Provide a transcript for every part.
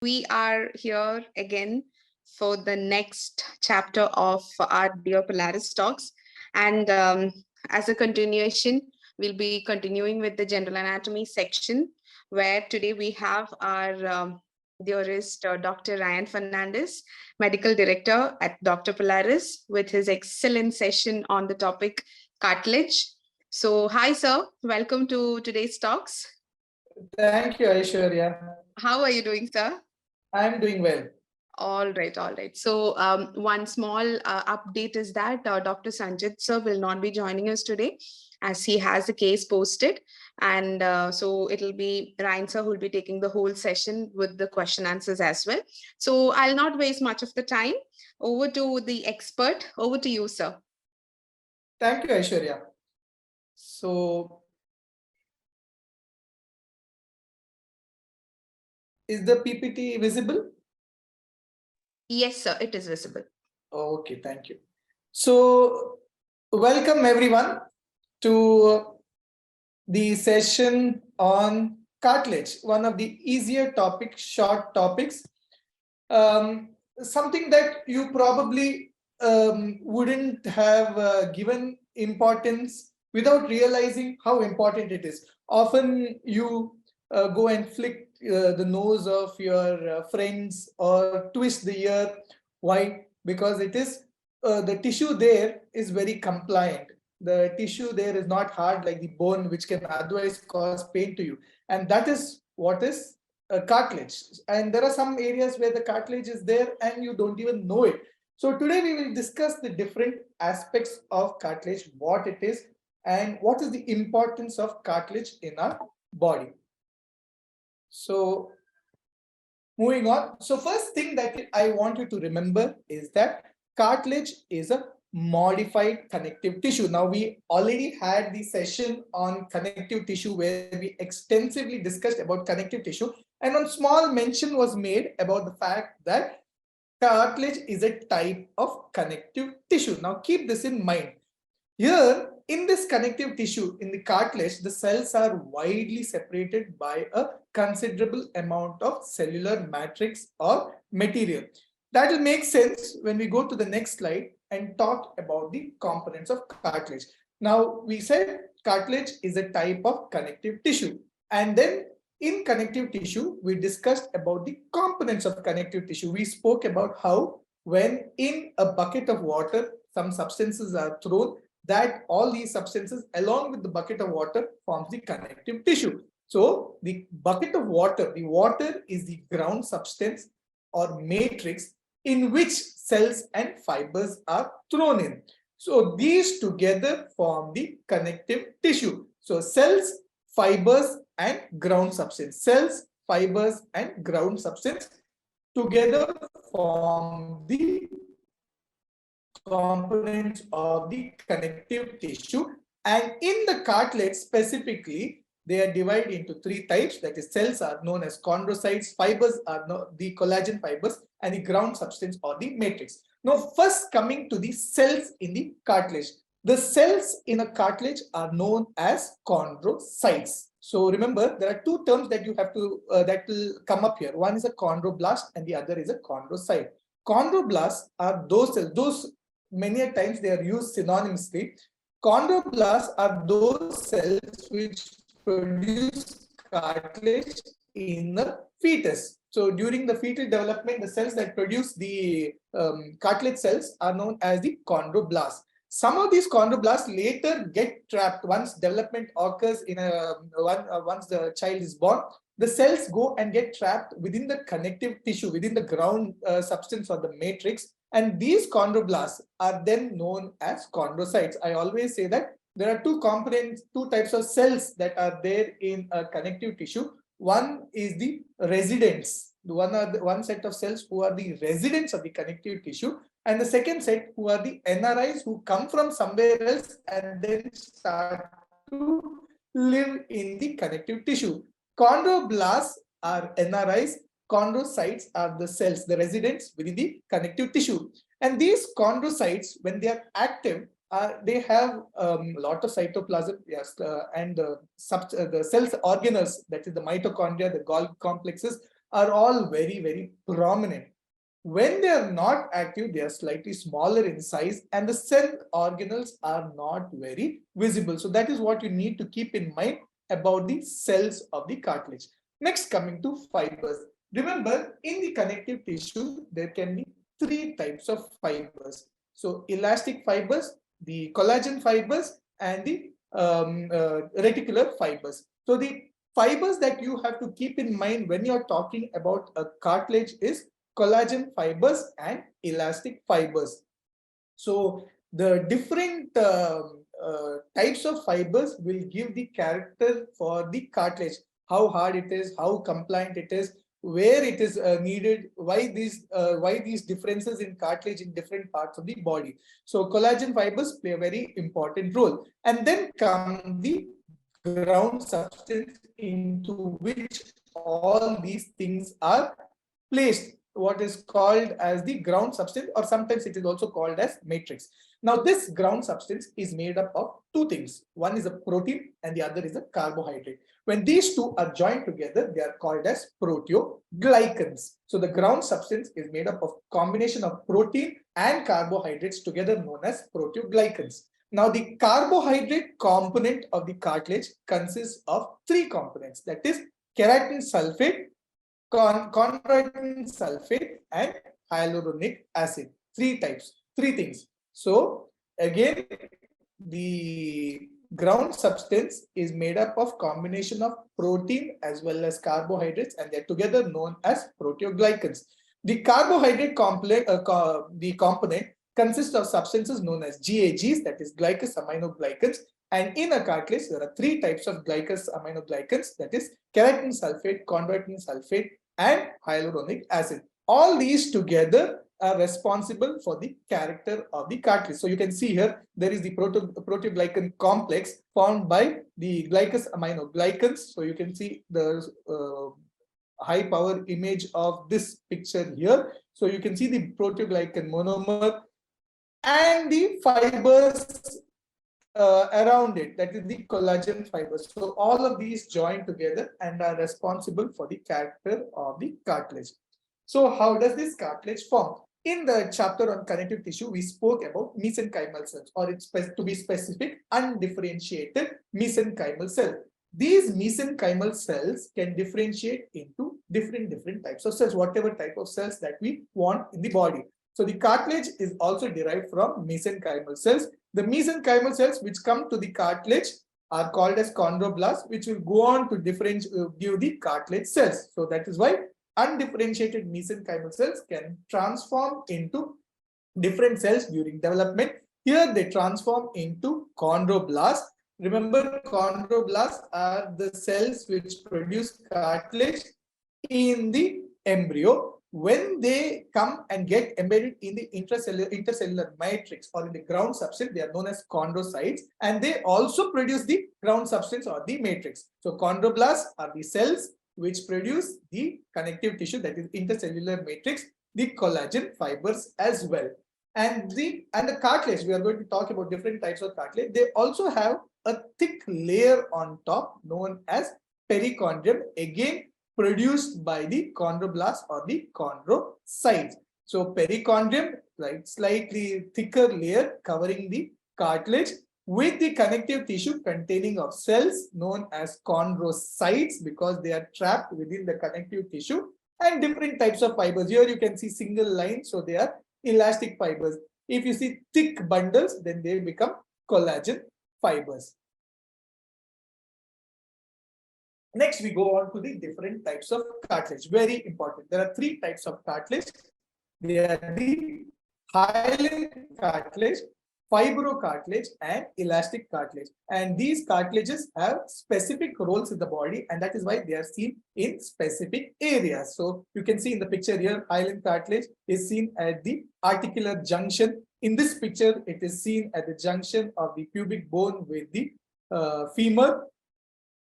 We are here again for the next chapter of our Dear Polaris talks. And as a continuation, we'll be continuing with the general anatomy section, where today we have our dearest Dr. Ryan Fernandez, Medical Director at Dr. Polaris, with his excellent session on the topic cartilage. So, hi, sir. Welcome to today's talks. Thank you, Aishwarya. How are you doing, sir? I'm doing well. All right, all right. So one small update is that Dr. Sanjit sir will not be joining us today as he has a case posted. And so it'll be Ryan sir who will be taking the whole session with the question answers as well. So I'll not waste much of the time. Over to the expert. Over to you, sir. Thank you, Aishwarya. So, is the PPT visible? Yes, sir, it is visible. Okay, thank you. So, welcome everyone to the session on cartilage, one of the easier topics, short topics, something that you probably wouldn't have given importance without realizing how important it is. Often you go and flick the nose of your friends or twist the ear. Why? Because it is the tissue there is very compliant. The tissue there is not hard like the bone, which can otherwise cause pain to you. And that is what is cartilage. And there are some areas where the cartilage is there and you don't even know it. So today we will discuss the different aspects of cartilage, what it is, and what is the importance of cartilage in our body. So moving on. So first thing that I want you to remember is that cartilage is a modified connective tissue. Now we already had the session on connective tissue where we extensively discussed about connective tissue, and one small mention was made about the fact that cartilage is a type of connective tissue. Now keep this in mind. Here in this connective tissue, in the cartilage, the cells are widely separated by a considerable amount of cellular matrix or material. That will make sense when we go to the next slide and talk about the components of cartilage. Now we said cartilage is a type of connective tissue, and then in connective tissue we discussed about the components of connective tissue. We spoke about how when in a bucket of water some substances are thrown, that all these substances along with the bucket of water forms the connective tissue. So the bucket of water, the water is the ground substance or matrix in which cells and fibers are thrown in. So these together form the connective tissue. So cells, fibers and ground substance. Cells, fibers and ground substance together form the components of the connective tissue. And in the cartilage specifically, they are divided into three types. That is, cells are known as chondrocytes, fibers are the collagen fibers, and the ground substance or the matrix. Now, first coming to the cells in the cartilage. The cells in a cartilage are known as chondrocytes. So remember, there are two terms that you have to that will come up here. One is a chondroblast and the other is a chondrocyte. Chondroblasts are those cells. Those many a times they are used synonymously. Chondroblasts are those cells which produce cartilage in the fetus. So during the fetal development, the cells that produce the cartilage cells are known as the chondroblasts. Some of these chondroblasts later get trapped once development occurs in once the child is born. The cells go and get trapped within the connective tissue, within the ground substance or the matrix, and these chondroblasts are then known as chondrocytes. I always say that there are two components, two types of cells that are there in a connective tissue. One is the residents, one set of cells who are the residents of the connective tissue, and the second set who are the NRIs who come from somewhere else and then start to live in the connective tissue. Chondroblasts are NRIs, chondrocytes are the cells, the residents within the connective tissue. And these chondrocytes, when they are active, they have a lot of cytoplasm, yes, and the cells organelles, that is the mitochondria, the Golgi complexes, are all very, very prominent. When they are not active, they are slightly smaller in size and the cell organelles are not very visible. So that is what you need to keep in mind about the cells of the cartilage. Next, coming to fibers. Remember, in the connective tissue, there can be three types of fibers. So elastic fibers, the collagen fibers, and the reticular fibers. So the fibers that you have to keep in mind when you're talking about a cartilage is collagen fibers and elastic fibers. So the different types of fibers will give the character for the cartilage, how hard it is, how compliant it is, where it is needed, why these differences in cartilage in different parts of the body. So collagen fibers play a very important role. And then come the ground substance into which all these things are placed, what is called as the ground substance, or sometimes it is also called as matrix. Now this ground substance is made up of two things. One is a protein and the other is a carbohydrate. When these two are joined together, they are called as proteoglycans. So the ground substance is made up of combination of protein and carbohydrates together, known as proteoglycans. Now the carbohydrate component of the cartilage consists of three components, that is keratin sulfate, chondroitin sulfate, and hyaluronic acid. Three things. So again, the ground substance is made up of combination of protein as well as carbohydrates, and they're together known as proteoglycans. The carbohydrate complex, the component consists of substances known as GAGs, that is glycosaminoglycans. And in a cartilage, there are three types of glycosaminoglycans, that is keratin sulfate, chondroitin sulfate, and hyaluronic acid. All these together are responsible for the character of the cartilage. So you can see here, there is the proteoglycan complex formed by the glycosaminoglycans. So you can see the high power image of this picture here. So you can see the proteoglycan monomer and the fibers around it, that is the collagen fibers. So all of these join together and are responsible for the character of the cartilage. So how does this cartilage form? In the chapter on connective tissue, we spoke about mesenchymal cells, or it's to be specific, undifferentiated mesenchymal cells. These mesenchymal cells can differentiate into different types of cells, whatever type of cells that we want in the body. So the cartilage is also derived from mesenchymal cells. The mesenchymal cells which come to the cartilage are called as chondroblasts, which will go on to give the cartilage cells. So that is why undifferentiated mesenchymal cells can transform into different cells during development. Here they transform into chondroblasts. Remember, chondroblasts are the cells which produce cartilage in the embryo. When they come and get embedded in the intercellular matrix or in the ground substance, they are known as chondrocytes, and they also produce the ground substance or the matrix. So chondroblasts are the cells which produce the connective tissue, that is intercellular matrix, the collagen fibers as well. And the cartilage, we are going to talk about different types of cartilage. They also have a thick layer on top known as perichondrium, again produced by the chondroblast or the chondrocytes. So perichondrium, like slightly thicker layer covering the cartilage with the connective tissue containing of cells known as chondrocytes, because they are trapped within the connective tissue, and different types of fibers. Here you can see single line, so they are elastic fibers. If you see thick bundles, then they become collagen fibers. Next, we go on to the different types of cartilage. Very important. There are three types of cartilage. They are the hyaline cartilage, fibrocartilage, and elastic cartilage. And these cartilages have specific roles in the body, and that is why they are seen in specific areas. So you can see in the picture here, hyaline cartilage is seen at the articular junction. In this picture, it is seen at the junction of the pubic bone with the femur.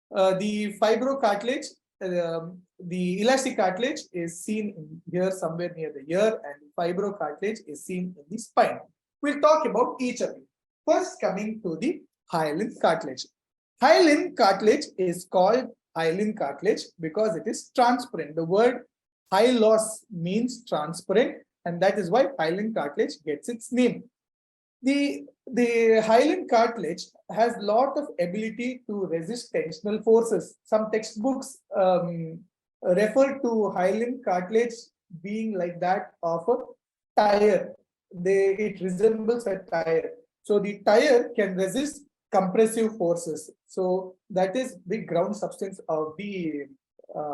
The fibrocartilage, the elastic cartilage is seen here somewhere near the ear, and the fibrocartilage is seen in the spine. We'll talk about each of them. First, coming to the hyaline cartilage. Hyaline cartilage is called hyaline cartilage because it is transparent. The word hylos means transparent, and that is why hyaline cartilage gets its name. The hyaline cartilage has lot of ability to resist tensional forces. Some textbooks refer to hyaline cartilage being like that of a tire. It resembles a tire. So the tire can resist compressive forces. So that is the ground substance of the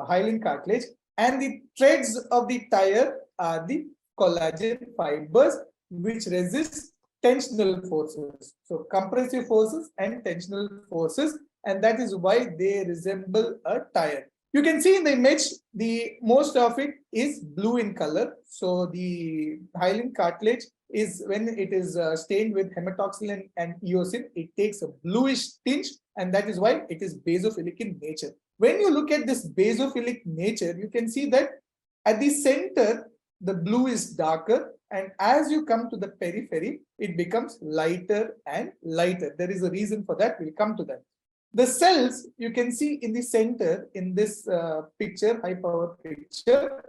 hyaline cartilage, and the threads of the tire are the collagen fibers which resist tensional forces. So compressive forces and tensional forces, and that is why they resemble a tire. You can see in the image, the most of it is blue in color. So the hyaline cartilage is, when it is stained with hematoxylin and eosin, it takes a bluish tinge, and that is why it is basophilic in nature. When you look at this basophilic nature, you can see that at the center, the blue is darker, and as you come to the periphery, it becomes lighter and lighter. There is a reason for that. We'll come to that. The cells you can see in the center in this picture, high power picture,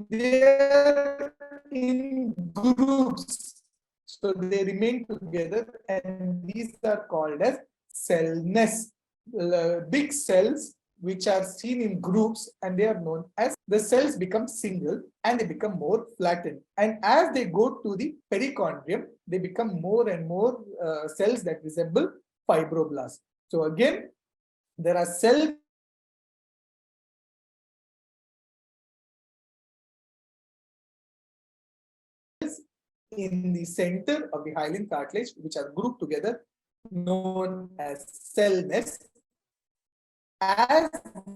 they are in groups. So they remain together, and these are called as cell nests. Big cells which are seen in groups, and they are known as, the cells become single and they become more flattened. And as they go to the perichondrium, they become more and more cells that resemble fibroblasts. So again, there are cells in the center of the hyaline cartilage which are grouped together, known as cell nests. As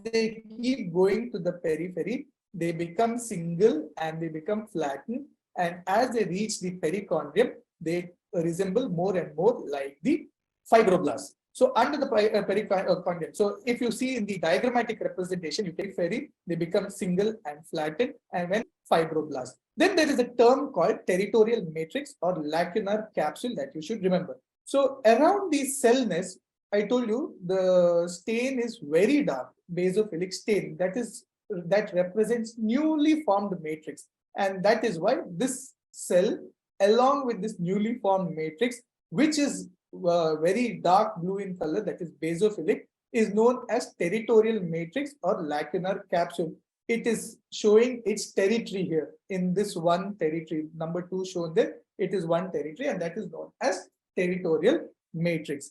they keep going to the periphery, they become single and they become flattened. And as they reach the perichondrium, they resemble more and more like the fibroblasts. So under the perichondrium, so if you see in the diagrammatic representation, you periphery, they become single and flattened, and when fibroblasts. Then there is a term called territorial matrix or lacunar capsule that you should remember. So around the cell nest, I told you the stain is very dark, basophilic stain, that represents newly formed matrix. And that is why this cell, along with this newly formed matrix, which is very dark blue in color, that is basophilic, is known as territorial matrix or lacunar capsule. It is showing its territory here in this one territory. Number 2 shown there, it is one territory, and that is known as territorial matrix.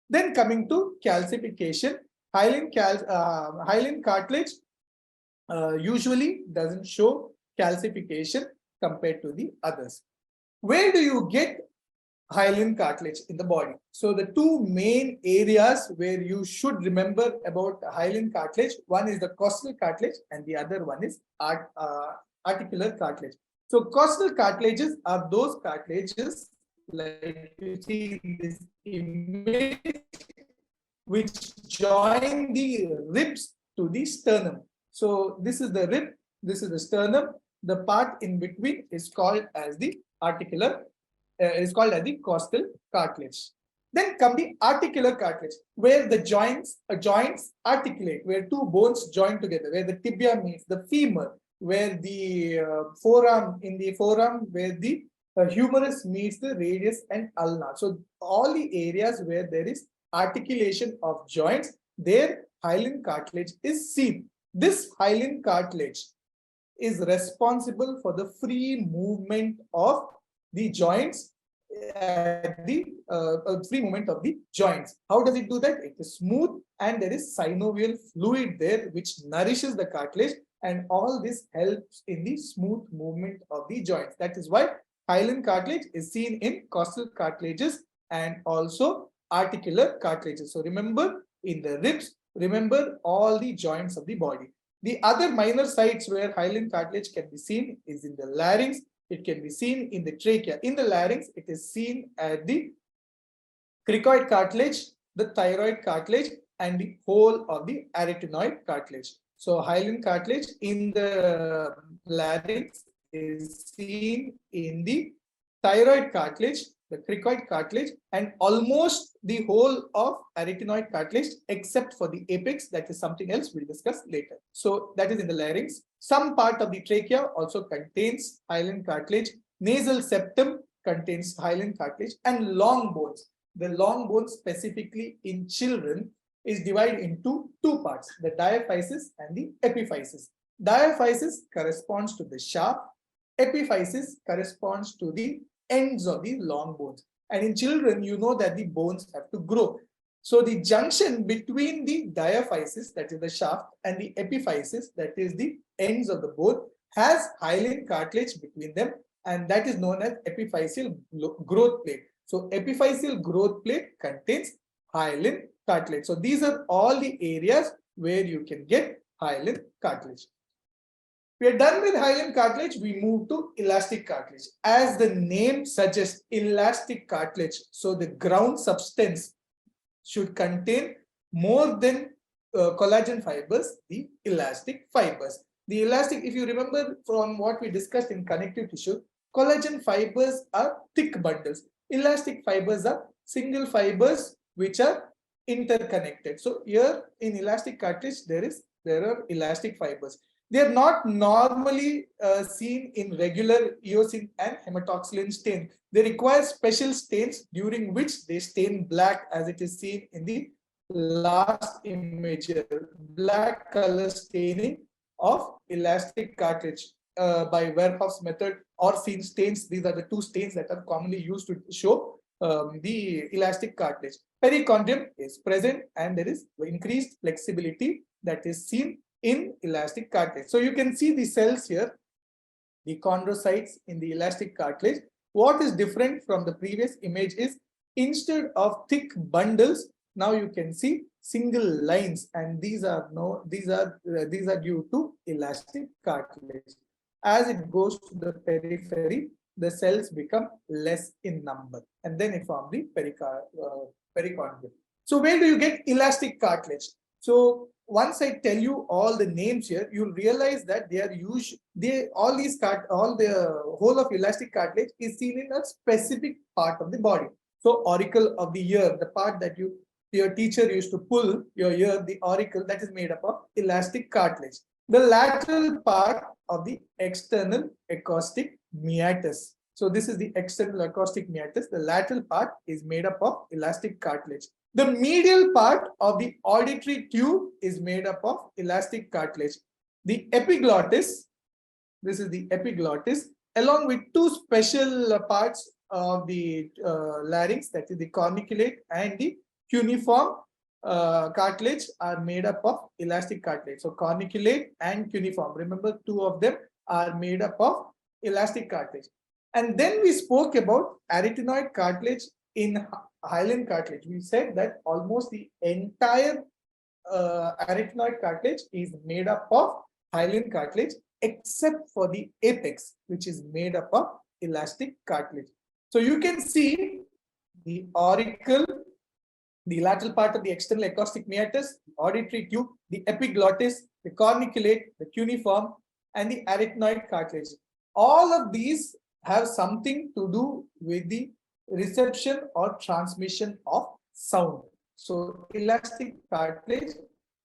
Then coming to calcification, hyaline cartilage usually doesn't show calcification compared to the others. Where do you get hyaline cartilage in the body? So the two main areas where you should remember about hyaline cartilage, one is the costal cartilage and the other one is articular cartilage. So costal cartilages are those cartilages like you see in this image, which join the ribs to the sternum. So this is the rib, this is the sternum. The part in between is called as the articular, is called as the costal cartilage. Then come the articular cartilage, where the joints articulate, where two bones join together, where the tibia meets the femur, where the forearm, in the forearm, where the humerus meets the radius and ulna. So all the areas where there is articulation of joints, there hyaline cartilage is seen. This hyaline cartilage is responsible for the free movement of the joints, free movement of the joints. How does it do that? It is smooth, and there is synovial fluid there which nourishes the cartilage, and all this helps in the smooth movement of the joints. That is why hyaline cartilage is seen in costal cartilages and also articular cartilages. So remember, in the ribs, remember all the joints of the body. The other minor sites where hyaline cartilage can be seen is in the larynx. It can be seen in the trachea. In the larynx, it is seen at the cricoid cartilage, the thyroid cartilage, and the whole of the arytenoid cartilage. So hyaline cartilage in the larynx is seen in the thyroid cartilage, the cricoid cartilage, and almost the whole of arytenoid cartilage except for the apex. That is something else we'll discuss later. So that is in the larynx. Some part of the trachea also contains hyaline cartilage. Nasal septum contains hyaline cartilage, and long bones. The long bones specifically in children is divided into two parts, the diaphysis and the epiphysis. Diaphysis corresponds to the shaft, epiphysis corresponds to the ends of the long bones. And in children, you know that the bones have to grow. So the junction between the diaphysis, that is the shaft, and the epiphysis, that is the ends of the bone, has hyaline cartilage between them, and that is known as epiphyseal growth plate. So epiphyseal growth plate contains hyaline cartilage. So these are all the areas where you can get hyaline cartilage. We are done with hyaline cartilage, we move to elastic cartilage. As the name suggests, elastic cartilage. So the ground substance should contain more than collagen fibers, the elastic fibers. The elastic, if you remember from what we discussed in connective tissue, collagen fibers are thick bundles. Elastic fibers are single fibers which are interconnected. So here in elastic cartilage, there are elastic fibers. They are not normally seen in regular eosin and hematoxylin stain. They require special stains during which they stain black, as it is seen in the last image here. Black color staining of elastic cartilage by Verhoef's method or Finn stains. These are the two stains that are commonly used to show the elastic cartilage. Perichondrium is present and there is increased flexibility that is seen in elastic cartilage. So you can see the cells here, the chondrocytes in the elastic cartilage. What is different from the previous image is instead of thick bundles, now you can see single lines, and these are due to elastic cartilage. As it goes to the periphery, the cells become less in number, and then it forms the perichondrium. So where do you get elastic cartilage? So once I tell you all the names here, you'll realize that they are all the whole of elastic cartilage is seen in a specific part of the body. So auricle of the ear, the part that your teacher used to pull your ear, the auricle, that is made up of elastic cartilage. The lateral part of the external acoustic meatus. So this is the external acoustic meatus. The lateral part is made up of elastic cartilage. The medial part of the auditory tube is made up of elastic cartilage. The epiglottis, this is the epiglottis, along with two special parts of the larynx, that is the corniculate and the cuneiform cartilage, are made up of elastic cartilage. So corniculate and cuneiform, remember, two of them are made up of elastic cartilage. And then we spoke about arytenoid cartilage in hyaline cartilage. We said that almost the entire arytenoid cartilage is made up of hyaline cartilage except for the apex, which is made up of elastic cartilage. So you can see the auricle, the lateral part of the external acoustic meatus, the auditory tube, the epiglottis, the corniculate, the cuneiform, and the arytenoid cartilage. All of these have something to do with the reception or transmission of sound. So elastic cartilage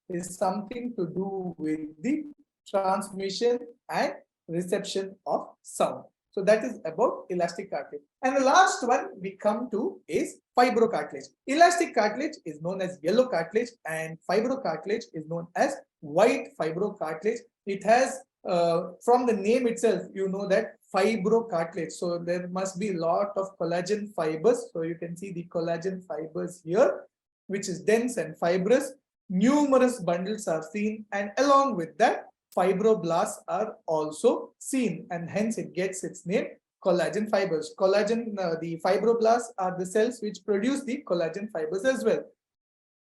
is something to do with the transmission and reception of sound. So that is about elastic cartilage. And the last one we come to is fibrocartilage. Elastic cartilage is known as yellow cartilage and fibrocartilage is known as white fibrocartilage. It has, from the name itself, you know that fibrocartilage. So there must be a lot of collagen fibers. So you can see the collagen fibers here, which is dense and fibrous. Numerous bundles are seen, and along with that, fibroblasts are also seen, and hence it gets its name, collagen fibers. The fibroblasts are the cells which produce the collagen fibers as well.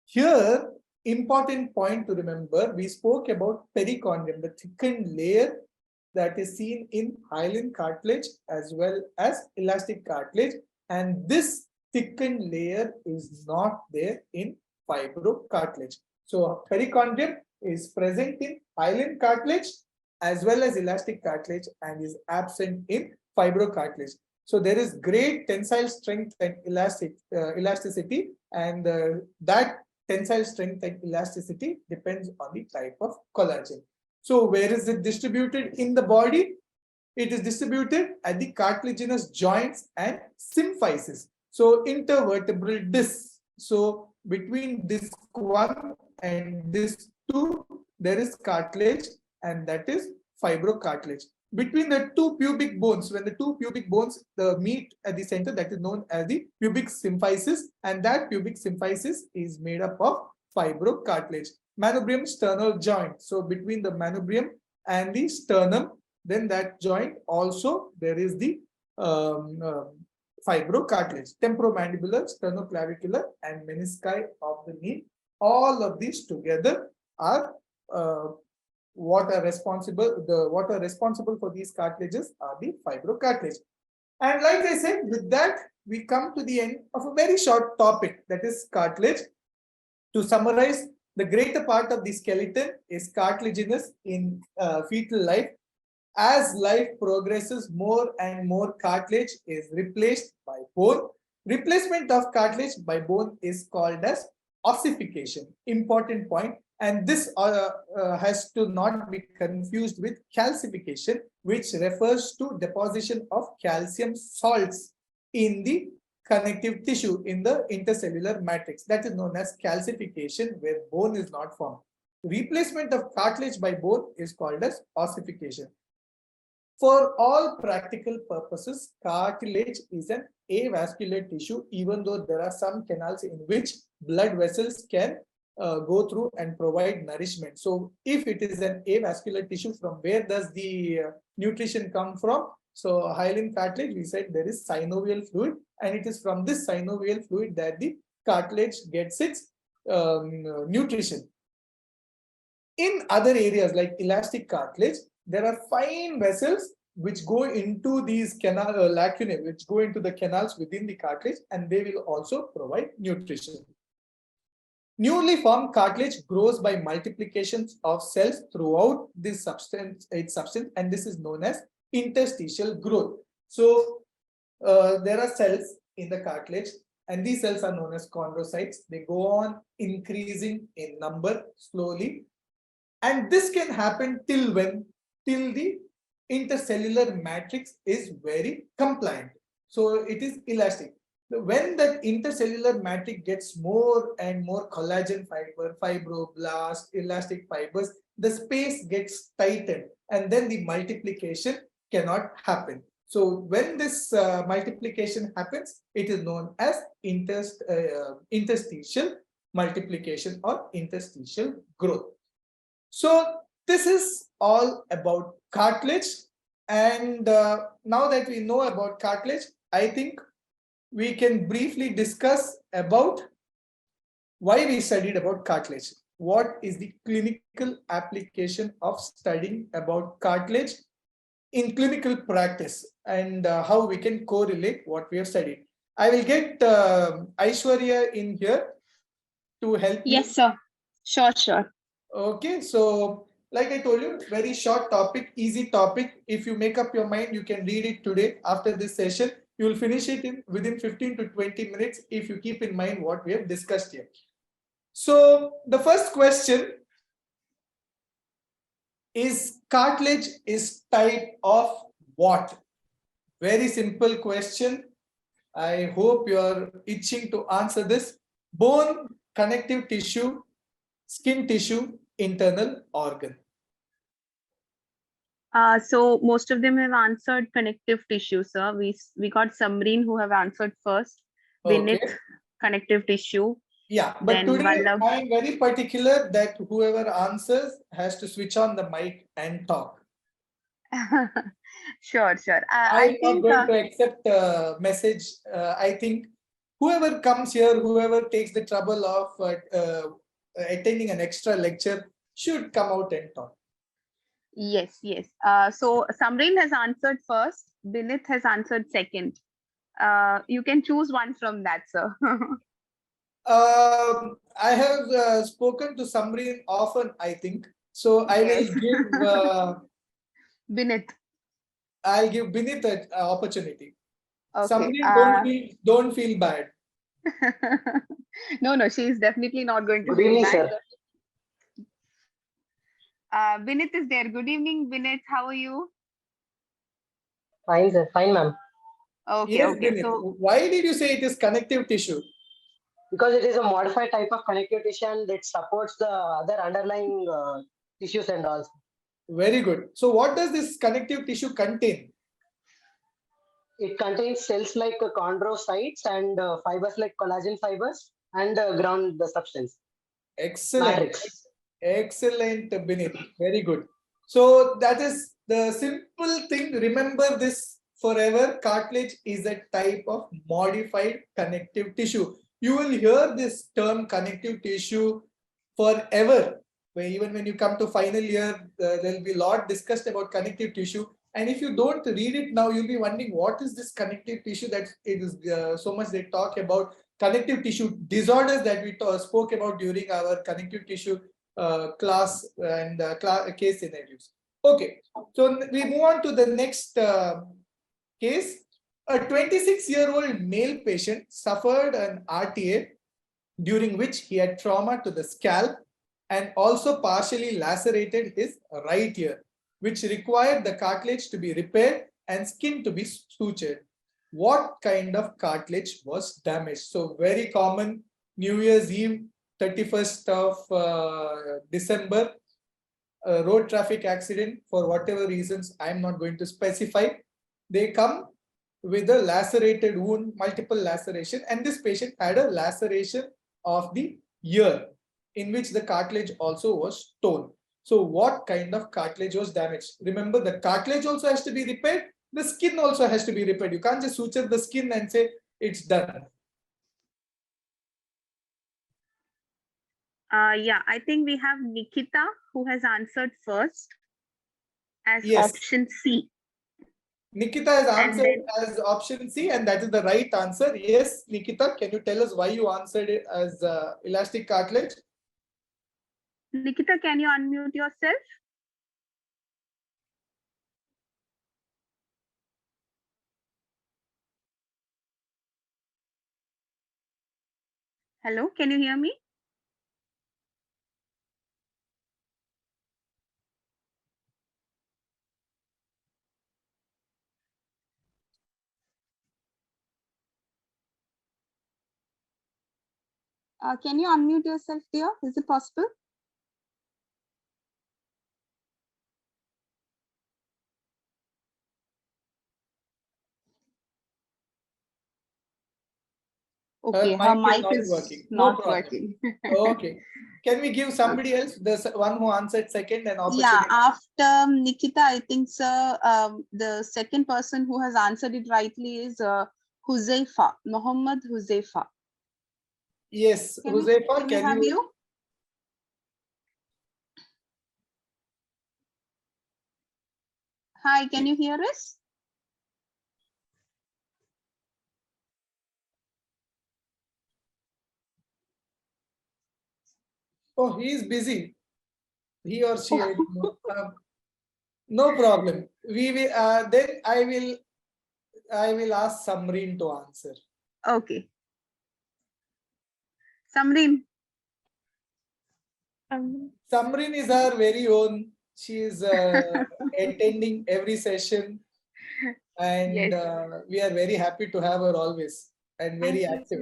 Here, important point to remember, we spoke about perichondrium, the thickened layer that is seen in hyaline cartilage as well as elastic cartilage, and this thickened layer is not there in fibrocartilage. So perichondrium is present in hyaline cartilage as well as elastic cartilage and is absent in fibrocartilage. So there is great tensile strength and elasticity, and that tensile strength and elasticity depends on the type of collagen. So where is it distributed in the body? It is distributed at the cartilaginous joints and symphysis. So intervertebral discs. So between disc 1 and disc 2, there is cartilage, and that is fibrocartilage. Between the two pubic bones, when the two pubic bones meet at the center, that is known as the pubic symphysis, and that pubic symphysis is made up of fibrocartilage. Manubrium sternal joint. So between the manubrium and the sternum, then that joint also there is the fibrocartilage. Temporomandibular, sternoclavicular, and menisci of the knee. All of these together are what are responsible for these cartilages are the fibrocartilage. And like I said, with that we come to the end of a very short topic, that is cartilage. To summarize, the greater part of the skeleton is cartilaginous in fetal life. As life progresses, more and more cartilage is replaced by bone. Replacement of cartilage by bone is called as ossification. Important point. And this has to not be confused with calcification, which refers to deposition of calcium salts in the connective tissue in the intercellular matrix. That is known as calcification, where bone is not formed. Replacement of cartilage by bone is called as ossification. For all practical purposes, cartilage is an avascular tissue, even though there are some canals in which blood vessels can go through and provide nourishment. So if it is an avascular tissue, from where does the nutrition come from? So hyaline cartilage, we said there is synovial fluid, and it is from this synovial fluid that the cartilage gets its nutrition. In other areas like elastic cartilage, there are fine vessels which go into these canal lacunae, which go into the canals within the cartilage, and they will also provide nutrition. Newly formed cartilage grows by multiplications of cells throughout this substance, and this is known as interstitial growth. So there are cells in the cartilage, and these cells are known as chondrocytes. They go on increasing in number slowly, and this can happen till when? Till the intercellular matrix is very compliant. So it is elastic. When that intercellular matrix gets more and more collagen fiber, fibroblast, elastic fibers, the space gets tightened, and then the multiplication cannot happen. So when this multiplication happens, it is known as interstitial multiplication or interstitial growth. So this is all about cartilage. And now that we know about cartilage, I think we can briefly discuss about why we studied about cartilage. What is the clinical application of studying about cartilage in clinical practice, and how we can correlate what we have studied. I will get Aishwarya in here to help me. Yes, sir. Sure. Okay, so like I told you, very short topic, easy topic. If you make up your mind, you can read it today after this session. You will finish it within 15 to 20 minutes if you keep in mind what we have discussed here. So the first question is, cartilage is type of what? Very simple question. I hope you are itching to answer this. Bone, connective tissue, skin tissue, internal organ. So most of them have answered connective tissue, sir. We got Samreen who have answered first. Beneath connective tissue. Yeah, but today I'm very particular that whoever answers has to switch on the mic and talk. Sure. I'm not going to accept a message. I think whoever comes here, whoever takes the trouble of attending an extra lecture should come out and talk. Yes. So Samreen has answered first. Binit has answered second. You can choose one from that, sir. I have spoken to Samreen often, I think. So I will give Binit. I'll give Binit an opportunity. Okay. Somebody don't feel bad. No, she is definitely not going to Good evening, feel bad. sir. Vinith is there. Good evening, Vinith. How are you? Fine, sir. Fine, ma'am. Okay, Yes, okay. Vinith. So, Why did you say it is connective tissue? Because it is a modified type of connective tissue and it supports the other underlying tissues and all. Very good. So what does this connective tissue contain? It contains cells like chondrocytes and fibers like collagen fibers and ground the substance. Excellent. Matrix. Excellent, Binit. Very good. So that is the simple thing. Remember this forever. Cartilage is a type of modified connective tissue. You will hear this term connective tissue forever. Even when you come to final year, there will be a lot discussed about connective tissue. And if you don't read it now, you'll be wondering what is this connective tissue that it is so much they talk about connective tissue disorders that we spoke about during our connective tissue class and case scenarios. Okay, so we move on to the next case. A 26-year-old male patient suffered an RTA during which he had trauma to the scalp and also partially lacerated his right ear, which required the cartilage to be repaired and skin to be sutured. What kind of cartilage was damaged? So very common, New Year's Eve, 31st of December, road traffic accident, for whatever reasons I'm not going to specify. They come with a lacerated wound, multiple laceration, and this patient had a laceration of the ear in which the cartilage also was torn. So what kind of cartilage was damaged? Remember, the cartilage also has to be repaired. The skin also has to be repaired. You can't just suture the skin and say it's done. yeah, I think we have Nikita who has answered first as Yes. option C. Nikita has answered as option C, and that is the right answer. Yes, Nikita, can you tell us why you answered it as elastic cartilage? Nikita, can you unmute yourself? Hello, can you hear me? Can you unmute yourself, dear? Is it possible? Okay, her mic is working. not working. Okay. Can we give somebody else, the one who answered second, an opportunity? Yeah, after Nikita, I think, sir, the second person who has answered it rightly is Huzaifa, Mohammed Huzaifa. Yes, Huzaifa, can we have you? Hi, can you hear us? Oh, he is busy. He or she, I don't know. No problem. We will then I will ask Samreen to answer. Okay. Samreen. Samreen is our very own. She is attending every session, and Yes. we are very happy to have her always and very active.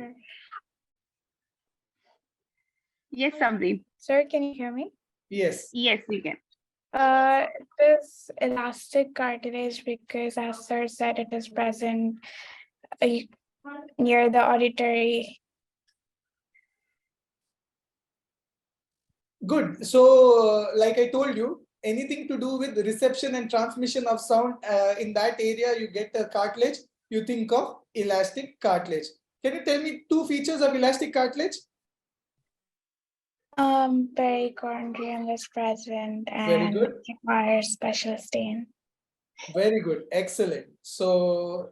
Yes, Samreen. Sir, can you hear me? Yes. Yes, we can. This elastic cartilage, because as sir said, it is present near the auditory. Good. So, like I told you, anything to do with reception and transmission of sound in that area, you get a cartilage, you think of elastic cartilage. Can you tell me two features of elastic cartilage? Perichondrium is present and requires special stain. Very good. Excellent. So,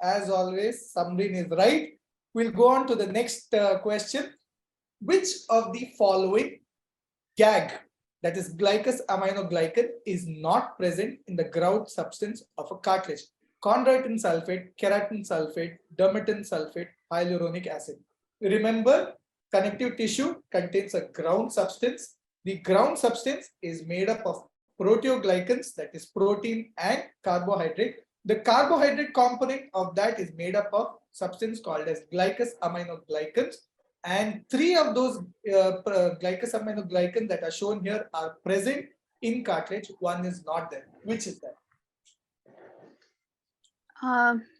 as always, Samreen is right. We'll go on to the next question. Which of the following GAG, that is glycosaminoglycan, is not present in the ground substance of a cartilage? chondroitin sulfate, keratin sulfate, dermatin sulfate, hyaluronic acid. Remember, connective tissue contains a ground substance. The ground substance is made up of proteoglycans, that is protein and carbohydrate. The carbohydrate component of that is made up of substance called as glycosaminoglycans. And 3 of those glycosaminoglycans that are shown here are present in cartilage. 1 is not there. Which is that?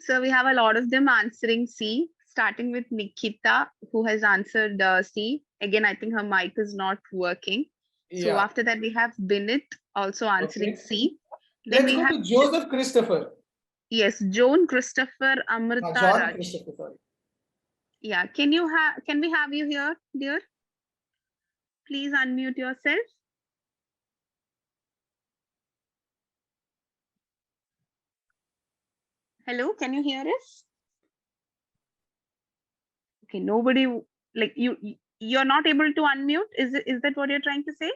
So we have a lot of them answering C, starting with Nikita, who has answered C. Again, I think her mic is not working. So after that, we have Binit also answering C. Then Let's go to Joseph Christopher. Yes, Joan Christopher Amrita John Raj. Christopher, sorry. Yeah, can we have you here, dear? Please unmute yourself. Hello, can you hear us? Okay, nobody, like you're not able to unmute. Is that what you're trying to say?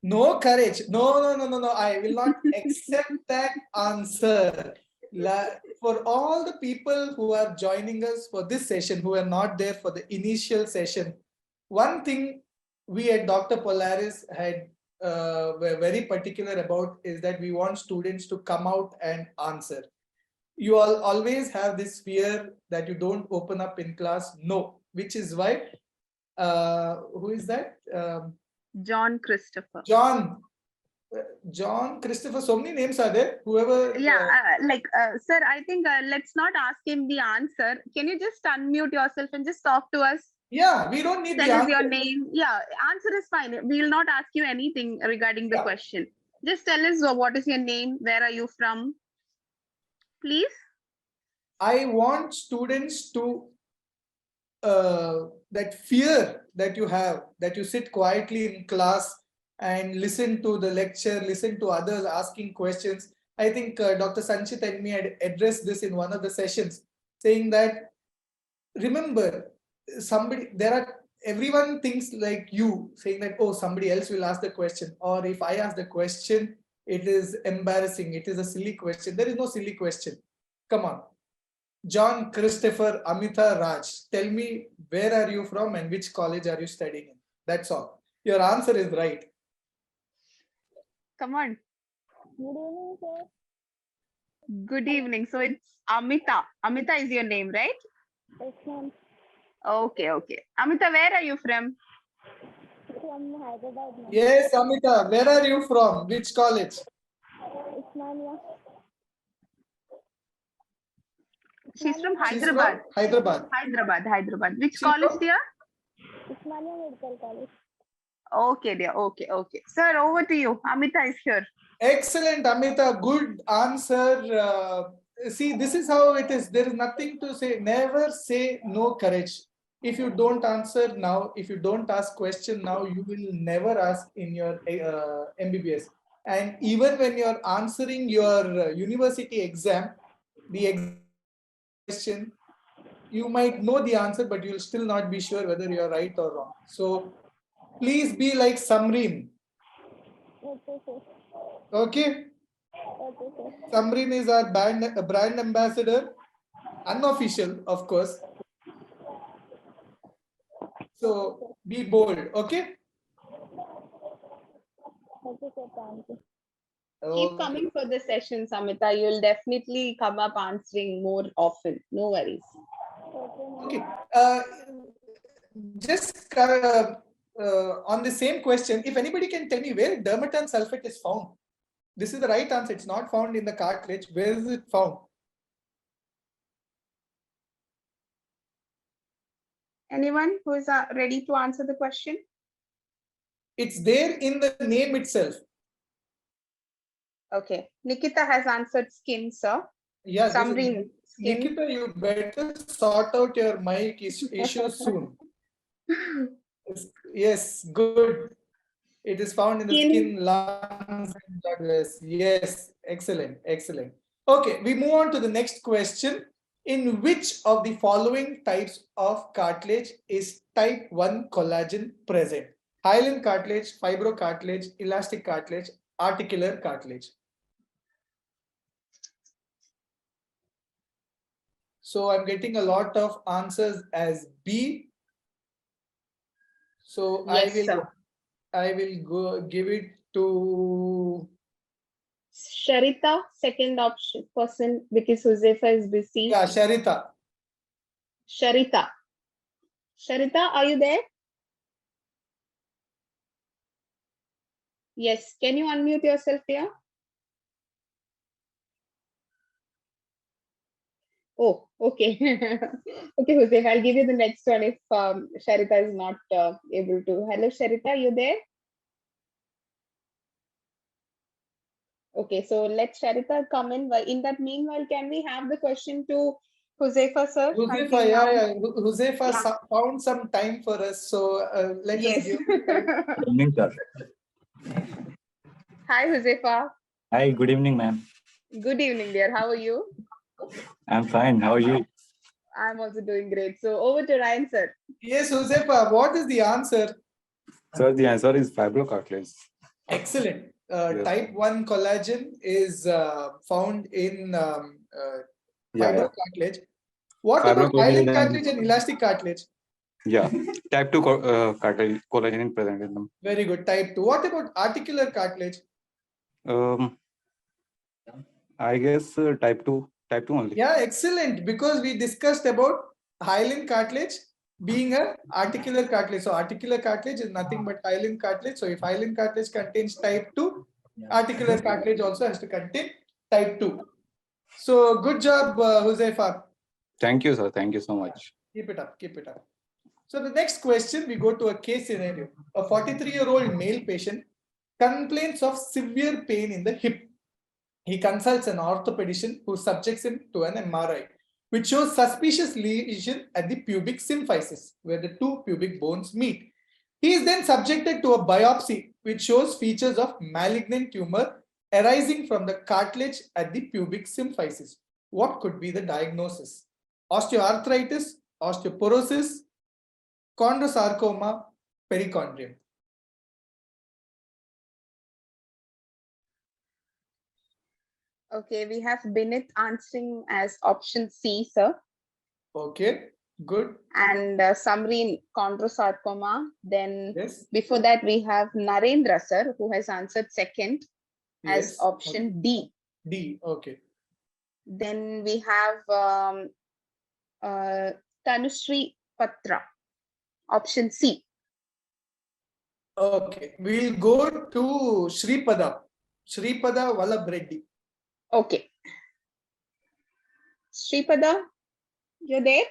No courage. No. I will not accept that answer. For all the people who are joining us for this session, who are not there for the initial session, one thing we at Dr. Polaris were very particular about is that we want students to come out and answer. You all always have this fear that you don't open up in class. No, which is why, who is that? John Christopher. John Christopher, so many names are there. Whoever. Yeah, sir, I think let's not ask him the answer. Can you just unmute yourself and just talk to us? Yeah, we don't need Tell the us answer. your name. Yeah, answer is fine. We will not ask you anything regarding the question. Just tell us what is your name, where are you from, please. I want students to that fear that you have, that you sit quietly in class and listen to the lecture, listen to others asking questions. I think Dr. Sanchit and me had addressed this in one of the sessions, saying that, remember, everyone thinks like you, saying that, oh, somebody else will ask the question, or if I ask the question, it is embarrassing, it is a silly question. There is no silly question. Come on. John Christopher Amita Raj, tell me, where are you from and which college are you studying in? That's all. Your answer is right. Come on. Good evening, sir. Good evening. So it's Amita. Amita is your name, right? Yes, ma'am. Okay. Amita, where are you from? From Hyderabad, ma'am. Yes, Amita, where are you from? Which college? Usmania. She's from She's from Hyderabad. Hyderabad. Which She's college, from- dear? Usmania Medical College. Okay, dear. Okay. Sir, over to you. Amita is here. Excellent, Amita. Good answer. See, this is how it is. There is nothing to say. Never say no courage. If you don't answer now, if you don't ask question now, you will never ask in your MBBS. And even when you're answering your university exam, the question, you might know the answer, but you'll still not be sure whether you're right or wrong. So please be like Samreen. Okay, sir. Okay? Okay, sir. Samreen is our brand ambassador, unofficial, of course. So be bold, okay? Okay, sir. Thank you. Keep coming for the sessions, Amita. You'll definitely come up answering more often. No worries. Okay. Just on the same question, if anybody can tell me where dermatan sulfate is found. This is the right answer. It's not found in the cartilage. Where is it found? Anyone who is ready to answer the question? It's there in the name itself. Okay. Nikita has answered skin, sir. Yeah. Samreen, skin. Nikita, you better sort out your mic issues soon. Yes, good. It is found in the skin, lungs, and blood vessels. Yes, excellent. Okay, we move on to the next question. In which of the following types of cartilage is type 1 collagen present? hyaline cartilage, fibrocartilage, elastic cartilage, articular cartilage. So I'm getting a lot of answers as B. So Yes, sir. I will go give it to Sharita, second option person, because Josefa is busy. yeah, Sharita. Sharita. Sharita, are you there? Yes. Can you unmute yourself here? Oh, okay. Okay, Josefa, I'll give you the next one if Sharita is not able to. Hello, Sharita, you there? Okay, so let Sharita come in. In that meanwhile, can we have the question to Josefa, sir? Josefa, yeah. Josefa found some time for us, so let us give time. Good evening, sir. Hi, Josefa. Hi, good evening, ma'am. Good evening, dear. How are you? I'm fine. How are you? I'm also doing great. So over to Ryan, sir. Yes, Josefa, what is the answer? Sir, the answer is fibrocartilage. Excellent. Yes. Type 1 collagen is found in fibrocartilage. What about hyaline cartilage and elastic cartilage? Yeah, type 2 cartilage collagen is present in them. Very good. Type 2. What about articular cartilage? I guess type 2 only. Yeah, excellent. Because we discussed about hyaline cartilage being a articular cartilage. So articular cartilage is nothing but hyaline cartilage. So if hyaline cartilage contains type 2, articular cartilage also has to contain type 2. So good job, Josefa. Thank you, sir. Thank you so much. Keep it up. Keep it up. So the next question, we go to a case scenario. A 43-year-old male patient complains of severe pain in the hip. He consults an orthopedician who subjects him to an MRI, which shows suspicious lesion at the pubic symphysis, where the two pubic bones meet. He is then subjected to a biopsy, which shows features of malignant tumor arising from the cartilage at the pubic symphysis. What could be the diagnosis? Osteoarthritis, osteoporosis, chondrosarcoma, perichondrium. Okay, we have Binit answering as option C, sir. Okay, good. And Samreen, chondrosarcoma. Then Yes. before that, we have Narendra, sir, who has answered second as Yes. option D. D, okay. Then we have Tanushree Patra, option C. Okay, we'll go to Shripada Vallabh Reddy. Okay. Shripada, you're there?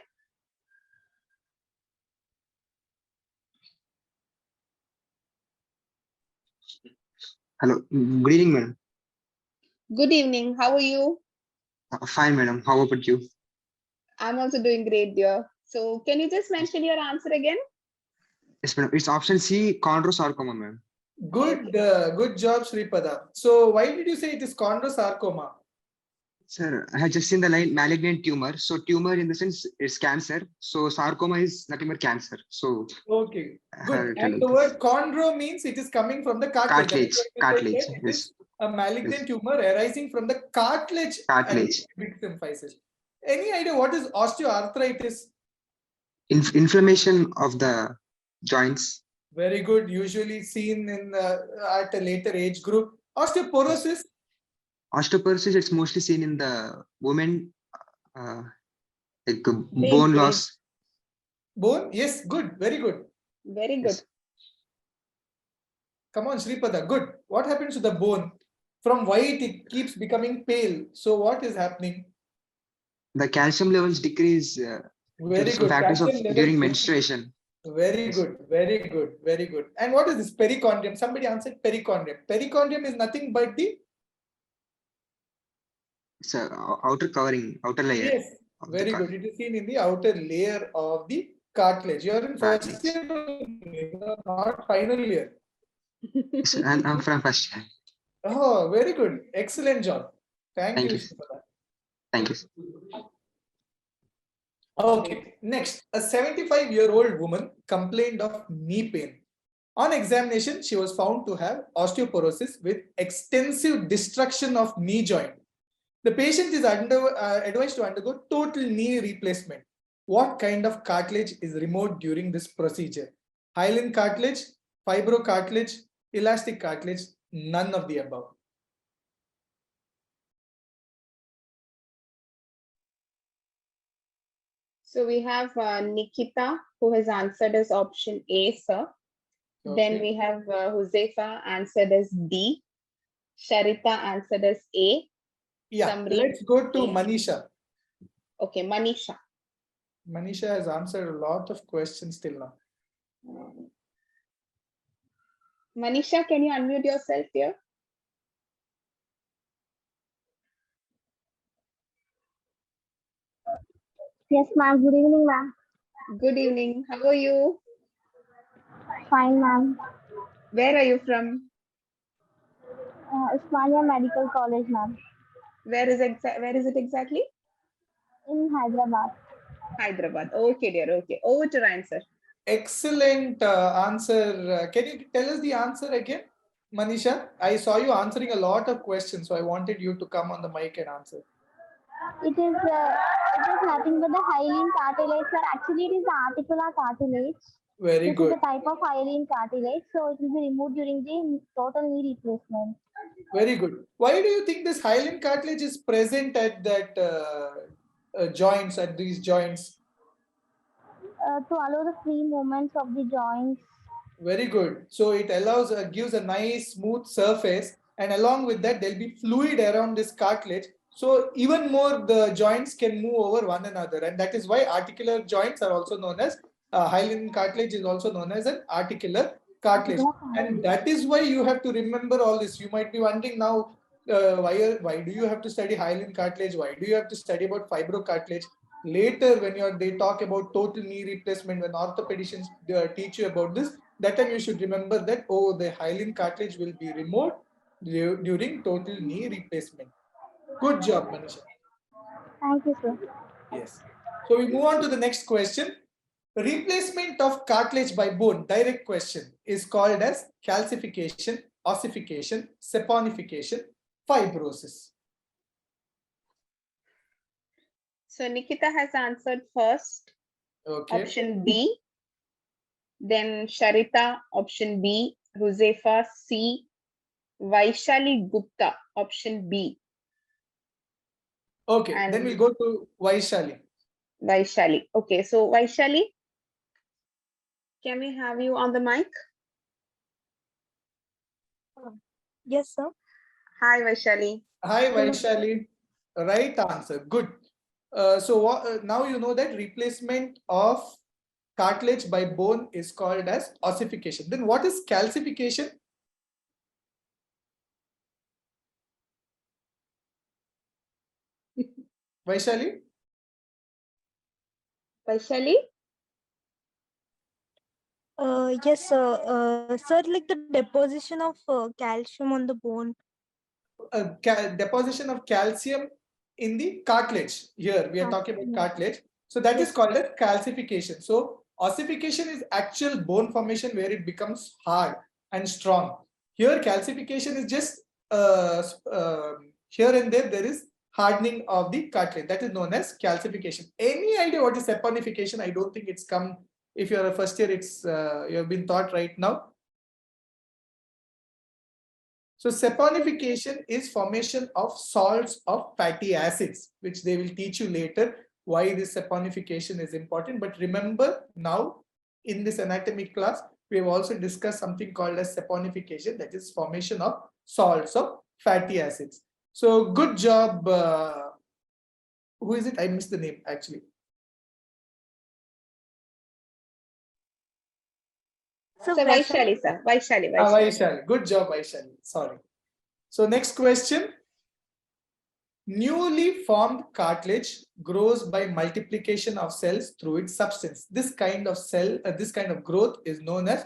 Hello, good evening, madam. Good evening. How are you? Fine, madam. How about you? I'm also doing great, dear. So can you just mention your answer again? Yes, madam. It's option C, chondrosarcoma, madam. Good, good job, Shripada. So why did you say it is chondrosarcoma? Sir, I have just seen the line malignant tumor. So tumor in the sense is cancer. So sarcoma is nothing but cancer. So okay, good. And the word chondro means it is coming from the cartilage. Cartilage. Yes. A malignant tumor arising from the cartilage. Pubic symphysis. Any idea what is osteoarthritis? Inflammation of the joints. Very good. Usually seen in at a later age group. Osteoporosis. Osteoporosis, it's mostly seen in the women, like bone loss. Bone? Yes, good. Very good. Very good. Yes. Come on, Shripada. Good. What happens to the bone? From white, it keeps becoming pale. So what is happening? The calcium levels decrease very good. factors of during menstruation. Very good. Very good. Very good. And what is this perichondrium? Somebody answered perichondrium. Perichondrium is nothing but the outer covering, outer layer. Yes, very good. It is seen in the outer layer of the cartilage. You are in first year, not final year. Yes, I'm from first year. Oh, very good. Excellent job. Thank you. Thank you. Okay, next. A 75-year-old woman complained of knee pain. On examination, she was found to have osteoporosis with extensive destruction of knee joint. The patient is advised to undergo total knee replacement. What kind of cartilage is removed during this procedure? Hyaline cartilage, fibrocartilage, elastic cartilage, none of the above. So we have Nikita, who has answered as option A, sir. Okay. Then we have Huzefa answered as D. Sharita answered as A. Yeah, Samri, let's go to A. Manisha. Okay, Manisha. Manisha has answered a lot of questions till now. Manisha, can you unmute yourself here? Yes, ma'am. Good evening, ma'am. Good evening. How are you? Fine, ma'am. Where are you from? Usmania Medical College, ma'am. Where is it exactly? In Hyderabad. Hyderabad. Okay, dear. Okay. Over to Ryan, sir. Excellent answer. Can you tell us the answer again, Manisha? I saw you answering a lot of questions, so I wanted you to come on the mic and answer. It is nothing but the hyaline cartilage, sir. Actually, it is the articular cartilage. Very This good. is a type of hyaline cartilage, so it will be removed during the total knee replacement. Very good. Why do you think this hyaline cartilage is present at that joints, at these joints? To allow the free movements of the joints. Very good. So it allows, gives a nice smooth surface, and along with that, there'll be fluid around this cartilage. So even more, the joints can move over one another, and that is why articular joints are also known as hyaline cartilage is also known as an articular cartilage, and that is why you have to remember all this. You might be wondering now, why do you have to study hyaline cartilage? Why do you have to study about fibrocartilage? Later, when they talk about total knee replacement, when orthopedicians teach you about this, that time you should remember that, oh, the hyaline cartilage will be removed during total knee replacement. Good job, Manisha. Thank you, sir. Yes. So we move on to the next question. Replacement of cartilage by bone, direct question, is called as calcification, ossification, saponification, fibrosis. So Nikita has answered first. Okay. Option B. Then Sharita, option B. Huzefa, C. Vaishali Gupta, option B. Okay, And then we'll go to Vaishali. Vaishali. Okay, so Vaishali, can we have you on the mic? Yes, sir. Hi, Vaishali. Hi, Vaishali. Right answer. Good. Now you know that replacement of cartilage by bone is called as ossification. Then what is calcification? Vaishali? Vaishali? Yes, sir. Sir, like the deposition of calcium on the bone. Deposition of calcium in the cartilage. Here we are talking about cartilage. So that is called as calcification. So ossification is actual bone formation where it becomes hard and strong. Here calcification is just here and there is hardening of the cartilage. That is known as calcification. Any idea what is saponification? I don't think it's come. If you're a first year, it's you have been taught right now. So saponification is formation of salts of fatty acids, which they will teach you later why this saponification is important. But remember now in this anatomy class, we have also discussed something called as saponification, that is formation of salts of fatty acids. So good job. Who is it? I missed the name actually. So Vaishali, sir. Vaishali. Good job, Vaishali. Sorry. So next question. Newly formed cartilage grows by multiplication of cells through its substance. This kind of growth is known as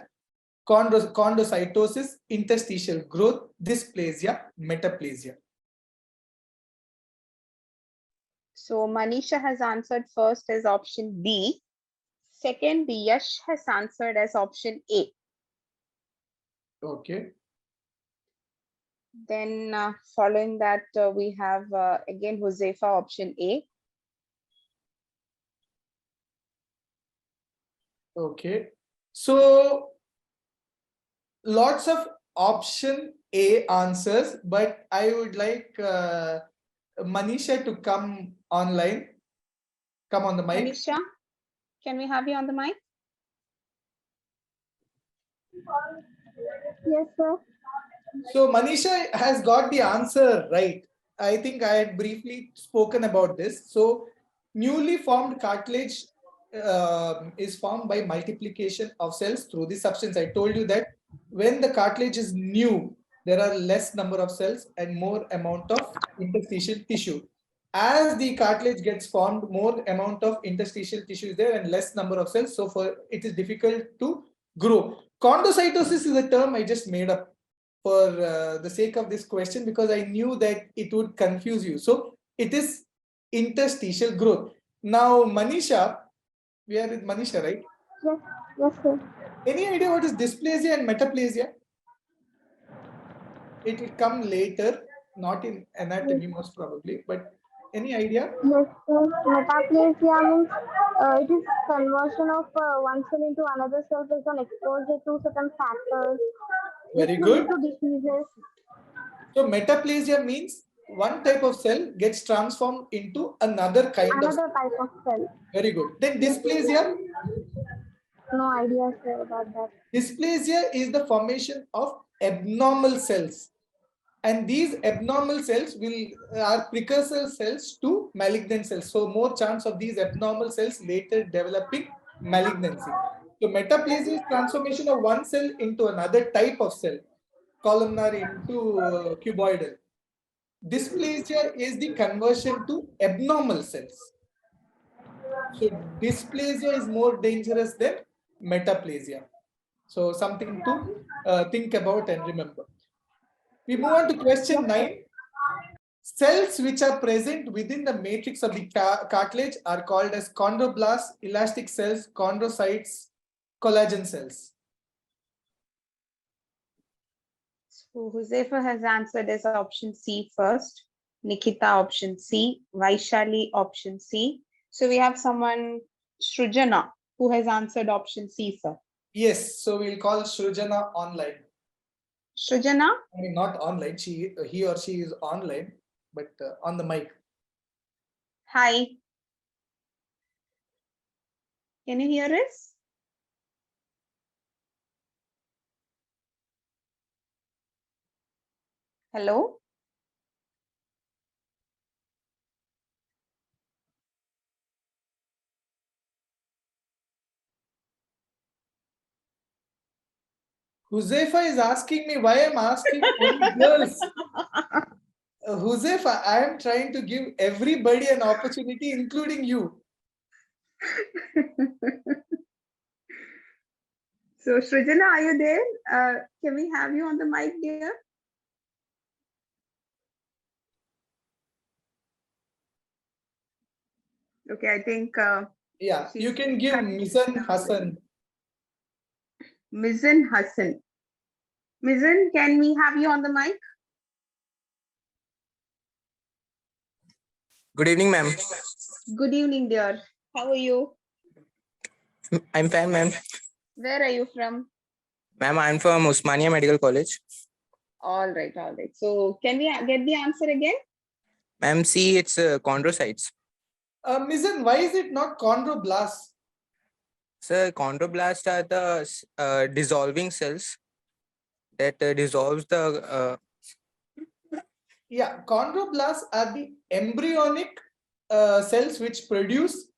chondrocytosis, interstitial growth, dysplasia, metaplasia. So Manisha has answered first as option B. Second, Yash has answered as option A. Okay. Then following that, we have again Josefa, option A. Okay. So lots of option A answers, but I would like Manisha to come online. Come on the mic. Manisha, can we have you on the mic? Yes, sir. So Manisha has got the answer right. I think I had briefly spoken about this. So newly formed cartilage is formed by multiplication of cells through the substance. I told you that when the cartilage is new, there are less number of cells and more amount of interstitial tissue. As the cartilage gets formed, more amount of interstitial tissue is there and less number of cells. So for it is difficult to grow. Chondrocytosis is a term I just made up for the sake of this question because I knew that it would confuse you. So it is interstitial growth. Now, Manisha, we are with Manisha, right? Yes, yes, sir. Any idea what is dysplasia and metaplasia? It will come later, not in anatomy most probably, but any idea? Yes, sir. Metaplasia means it is conversion of one cell into another cell based on exposure to certain factors. Very Which good. lead to diseases. So metaplasia means one type of cell gets transformed into another kind of Another cell. type of cell. Very good. Then dysplasia. No idea, sir, about that. Dysplasia is the formation of abnormal cells. And these abnormal cells are precursor cells to malignant cells. So more chance of these abnormal cells later developing malignancy. So metaplasia is transformation of one cell into another type of cell, columnar into cuboidal. Dysplasia is the conversion to abnormal cells. So dysplasia is more dangerous than metaplasia. So something to think about and remember. We move on to question 9. Cells which are present within the matrix of the cartilage are called as chondroblasts, elastic cells, chondrocytes, collagen cells. So Josefa has answered as option C first. Nikita, option C. Vaishali, option C. So we have someone, Shrujana, who has answered option C, sir. Yes, so we'll call Shrujana online. Shrujana? I mean, not online. He or she is online, but on the mic. Hi. Can you hear us? Hello? Josefa is asking me why I'm asking only girls. Josefa, I am trying to give everybody an opportunity, including you. So Shrujana, are you there? Can we have you on the mic, dear? Okay, I think. Yeah, you can give Mizan Hassan. Mizan Hassan. Mizan, can we have you on the mic? Good evening, ma'am. Good evening, dear. How are you? I'm fine, ma'am. Where are you from? Ma'am, I'm from Osmania Medical College. All right, all right. So can we get the answer again? Ma'am, see, it's chondrocytes. Mizan, why is it not chondroblasts? Sir, chondroblasts are the dissolving cells that dissolves the. Yeah, chondroblasts are the embryonic cells which produce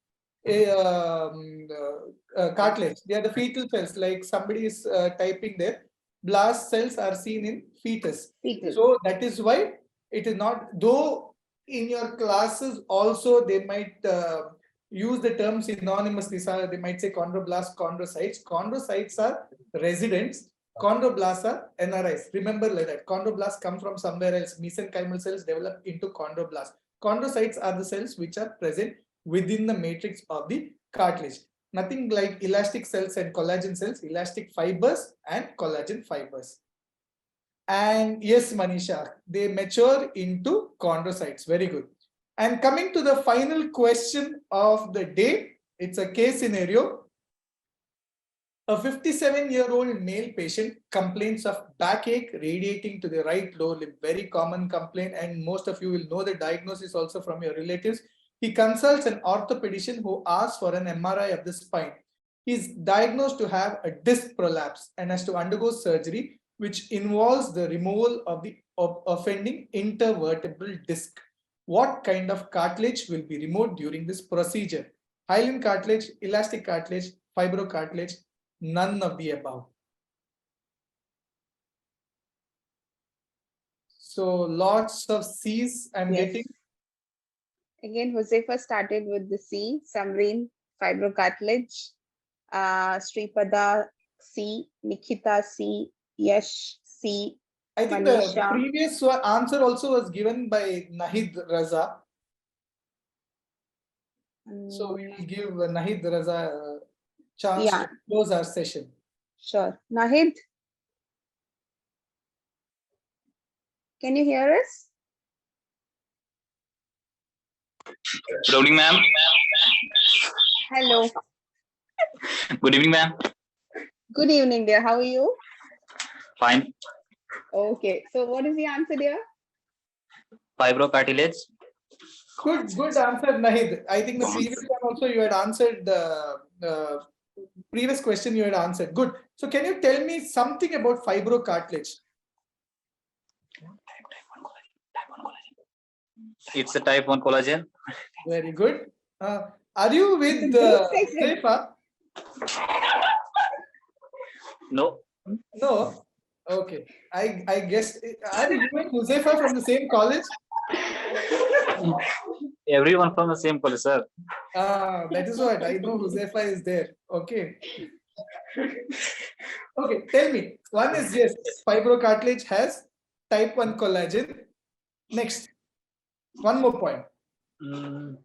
cartilage. They are the fetal cells, like somebody is typing there. Blast cells are seen in fetus. So that is why it is not, though in your classes also they might use the term synonymously. They might say chondroblasts, chondrocytes. Chondrocytes are residents. Chondroblasts are NRIs. Remember like that. Chondroblasts come from somewhere else. Mesenchymal cells develop into chondroblasts. Chondrocytes are the cells which are present within the matrix of the cartilage. Nothing like elastic cells and collagen cells, elastic fibers and collagen fibers. And yes, Manisha, they mature into chondrocytes. Very good. And coming to the final question of the day, it's a case scenario. A 57-year-old male patient complains of backache radiating to the right lower limb. Very common complaint, and most of you will know the diagnosis also from your relatives. He consults an orthopedician who asks for an MRI of the spine. He is diagnosed to have a disc prolapse and has to undergo surgery, which involves the removal of the offending intervertebral disc. What kind of cartilage will be removed during this procedure? Hyaline cartilage, elastic cartilage, fibrocartilage, none of the above. So lots of C's I'm getting. Again, Josefa started with the C, Samreen, fibrocartilage, Sripada, C, Nikita, C, Yash, C, I think the previous answer also was given by Nahid Raza. So we'll give Nahid Raza a chance to close our session. Sure. Nahid, can you hear us? Good evening, ma'am. Hello. Good evening, ma'am. Good evening, dear. How are you? Fine. Okay. So what is the answer, dear? Fibrocartilage. Good answer, Nahid. I think the previous one also you had answered the previous question you had answered. Good. So can you tell me something about fibrocartilage? It's a type 1 collagen. Very good. Are you with Josefa? No. No. Okay. I guess. Are you and Josefa from the same college? Everyone from the same college, sir. That is what I know. Josefa is there. Okay. Okay. Tell me. One is yes. Fibrocartilage has type 1 collagen. Next. One more point. No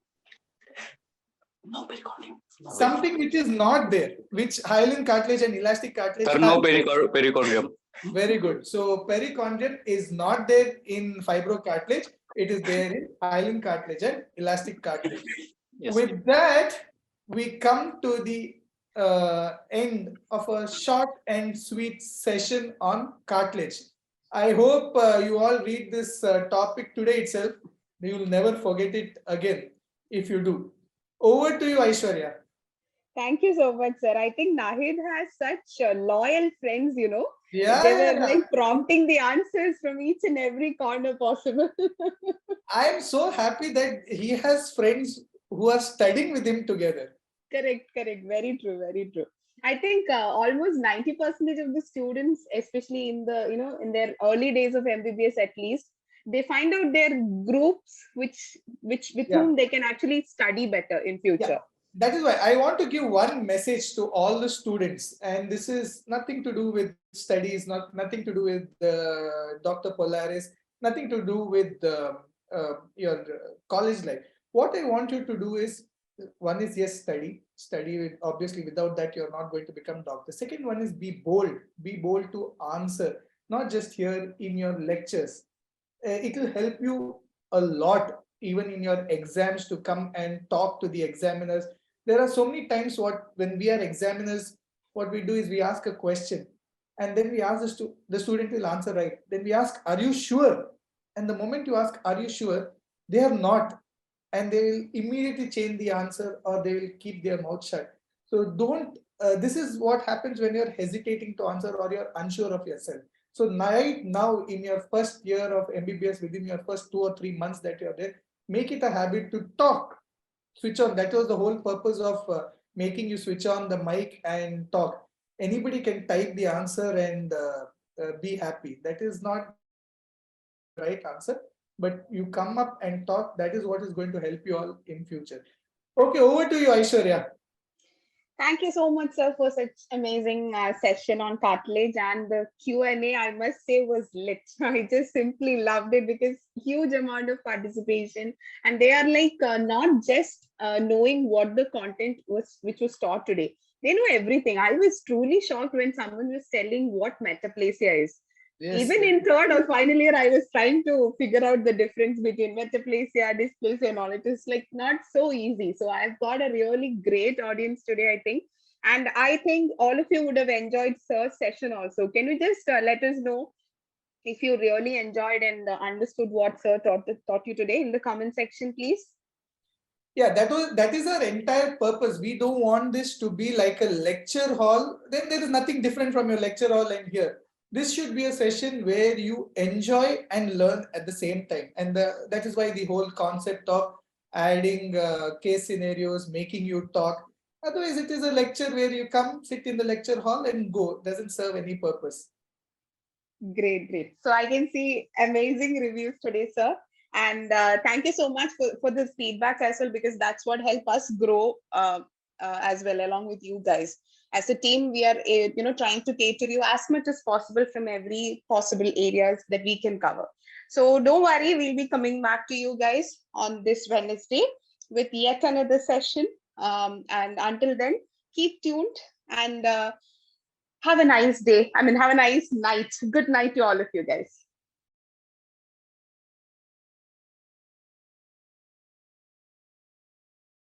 pericardium. Something which is not there, which hyaline cartilage and elastic cartilage. Sir, no pericardium. Very good. So perichondrium is not there in fibrocartilage. It is there in hyaline cartilage and elastic cartilage. Yes. With that, we come to the end of a short and sweet session on cartilage. I hope you all read this topic today itself. You will never forget it again if you do. Over to you, Aishwarya. Thank you so much, sir. I think Nahid has such loyal friends, you know. Yeah. They were like prompting the answers from each and every corner possible. I am so happy that he has friends who are studying with him together. Correct. Very true. I think almost 90% of the students, especially in the, in their early days of MBBS at least, they find out their groups with whom they can actually study better in future. Yeah. That is why I want to give one message to all the students, and this is nothing to do with studies, nothing to do with Dr. Polaris, nothing to do with your college life. What I want you to do is, one is yes, study with, obviously without that you're not going to become doctor. Second one is be bold to answer, not just here in your lectures. It will help you a lot even in your exams to come and talk to the examiners. There are so many times when we are examiners, what we do is we ask a question and then we ask the student will answer right. Then we ask, are you sure? And the moment you ask, are you sure? They are not. And they will immediately change the answer or they will keep their mouth shut. So don't, this is what happens when you're hesitating to answer or you're unsure of yourself. So right now in your first year of MBBS, within your first 2 or 3 months that you're there, make it a habit to talk. Switch on. That was the whole purpose of making you switch on the mic and talk. Anybody can type the answer and be happy. That is not the right answer, but you come up and talk. That is what is going to help you all in future. Okay, over to you, Aishwarya. Thank you so much, sir, for such amazing session on cartilage, and the Q&A, I must say, was lit. I just simply loved it because huge amount of participation, and they are like not just knowing what the content was which was taught today. They know everything. I was truly shocked when someone was telling what metaplasia is. Yes, Even in third or final year, I was trying to figure out the difference between metaplasia, dysplasia, and all. It is like not so easy. So I've got a really great audience today, I think. And I think all of you would have enjoyed Sir's session also. Can you just let us know if you really enjoyed and understood what Sir taught you today in the comment section, please? Yeah, that is our entire purpose. We don't want this to be like a lecture hall. Then there is nothing different from your lecture hall and here. This should be a session where you enjoy and learn at the same time. And that is why the whole concept of adding case scenarios, making you talk. Otherwise, it is a lecture where you come, sit in the lecture hall and go. Doesn't serve any purpose. Great, great. So I can see amazing reviews today, sir. And thank you so much for this feedback as well, because that's what helped us grow as well along with you guys. As a team, we are trying to cater you as much as possible from every possible areas that we can cover. So don't worry, we'll be coming back to you guys on this Wednesday with yet another session. And until then, keep tuned and have a nice day. Have a nice night. Good night to all of you guys.